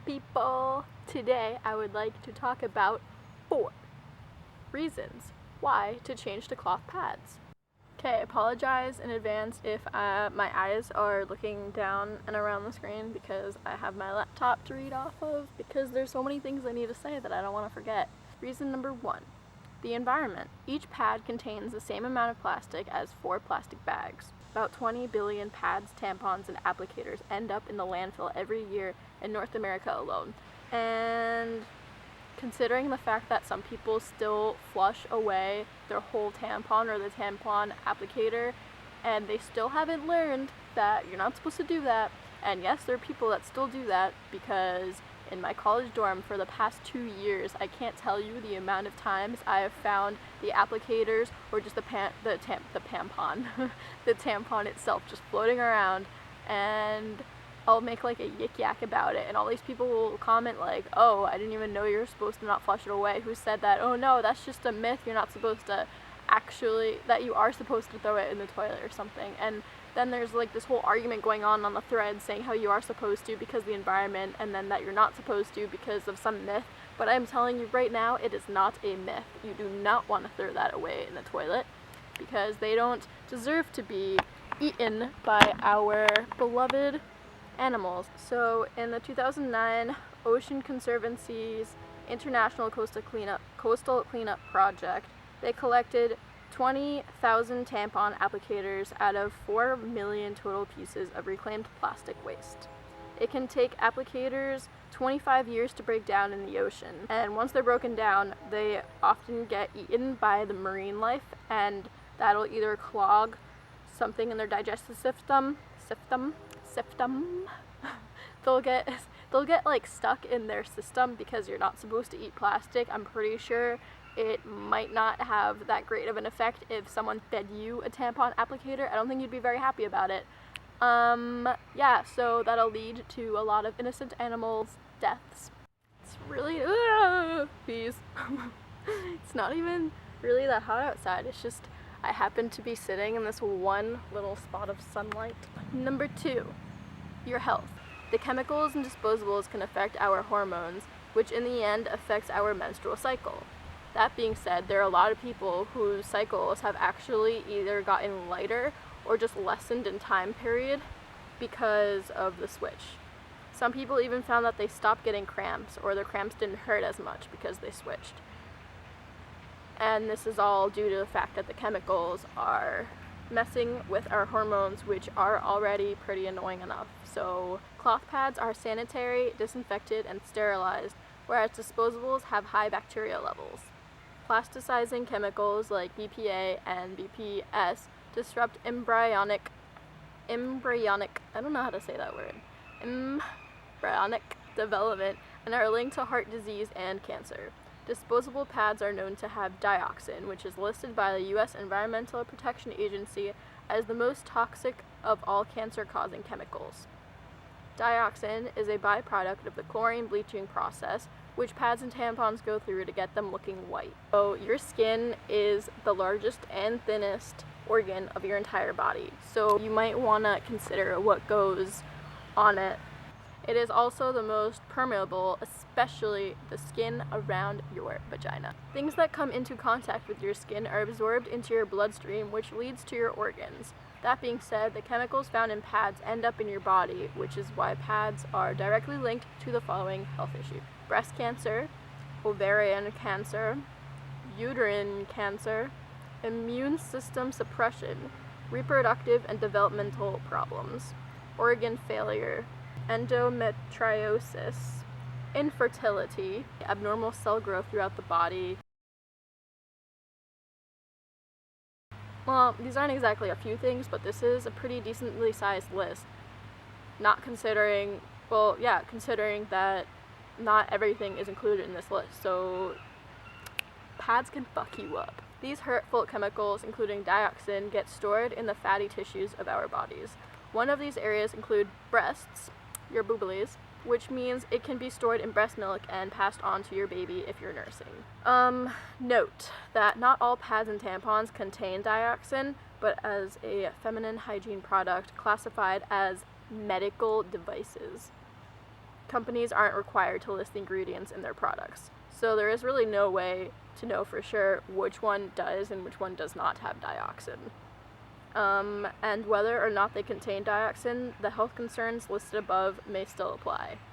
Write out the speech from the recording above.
people? Today I would like to talk about 4 reasons why to change to cloth pads. Okay, apologize in advance if my eyes are looking down and around the screen because I have my laptop to read off of because there's so many things I need to say that I don't want to forget. Reason number 1. The environment. Each pad contains the same amount of plastic as 4 plastic bags. About 20 billion pads, tampons, and applicators end up in the landfill every year in North America alone. And considering the fact that some people still flush away their whole tampon or the tampon applicator, and they still haven't learned that you're not supposed to do that. And yes, there are people that still do that, because in my college dorm for the past 2 years, I can't tell you the amount of times I have found the applicators or just the tampon, the tampon itself just floating around, and I'll make like a yik yak about it, and all these people will comment like, oh, I didn't even know you were supposed to not flush it away. Who said that? Oh no, that's just a myth. You're not supposed to that you are supposed to throw it in the toilet or something. And then there's like this whole argument going on the thread saying how you are supposed to because of the environment, and then that you're not supposed to because of some myth. But I'm telling you right now, it is not a myth. You do not want to throw that away in the toilet because they don't deserve to be eaten by our beloved animals. So in the 2009 Ocean Conservancy's International Coastal Cleanup Project, they collected 20,000 tampon applicators out of 4 million total pieces of reclaimed plastic waste. It can take applicators 25 years to break down in the ocean, and once they're broken down, they often get eaten by the marine life, and that'll either clog something in their digestive system. They'll get like stuck in their system because you're not supposed to eat plastic. I'm pretty sure it might not have that great of an effect if someone fed you a tampon applicator. I don't think you'd be very happy about it. Yeah, so that'll lead to a lot of innocent animals' deaths. It's really, please. It's not even really that hot outside. It's just I happen to be sitting in this one little spot of sunlight. Number 2, your health. The chemicals and disposables can affect our hormones, which in the end affects our menstrual cycle. That being said, there are a lot of people whose cycles have actually either gotten lighter or just lessened in time period because of the switch. Some people even found that they stopped getting cramps, or their cramps didn't hurt as much because they switched. And this is all due to the fact that the chemicals are messing with our hormones, which are already pretty annoying enough. So cloth pads are sanitary, disinfected, and sterilized, whereas disposables have high bacteria levels. Plasticizing chemicals like BPA and BPS disrupt embryonic, I don't know how to say that word, embryonic development, and are linked to heart disease and cancer. Disposable pads are known to have dioxin, which is listed by the U.S. Environmental Protection Agency as the most toxic of all cancer-causing chemicals. Dioxin is a byproduct of the chlorine bleaching process, which pads and tampons go through to get them looking white. So your skin is the largest and thinnest organ of your entire body, so you might want to consider what goes on it. It is also the most permeable, especially the skin around your vagina. Things that come into contact with your skin are absorbed into your bloodstream, which leads to your organs. That being said, the chemicals found in pads end up in your body, which is why pads are directly linked to the following health issues: breast cancer, ovarian cancer, uterine cancer, immune system suppression, reproductive and developmental problems, organ failure, endometriosis, infertility, abnormal cell growth throughout the body. Well, these aren't exactly a few things, but this is a pretty decently sized list. Considering that not everything is included in this list, so pads can fuck you up. These hurtful chemicals, including dioxin, get stored in the fatty tissues of our bodies. One of these areas include breasts, your booblies, which means it can be stored in breast milk and passed on to your baby if you're nursing. Note that not all pads and tampons contain dioxin, but as a feminine hygiene product classified as medical devices. companies aren't required to list the ingredients in their products. So there is really no way to know for sure which one does and which one does not have dioxin. And whether or not they contain dioxin, the health concerns listed above may still apply.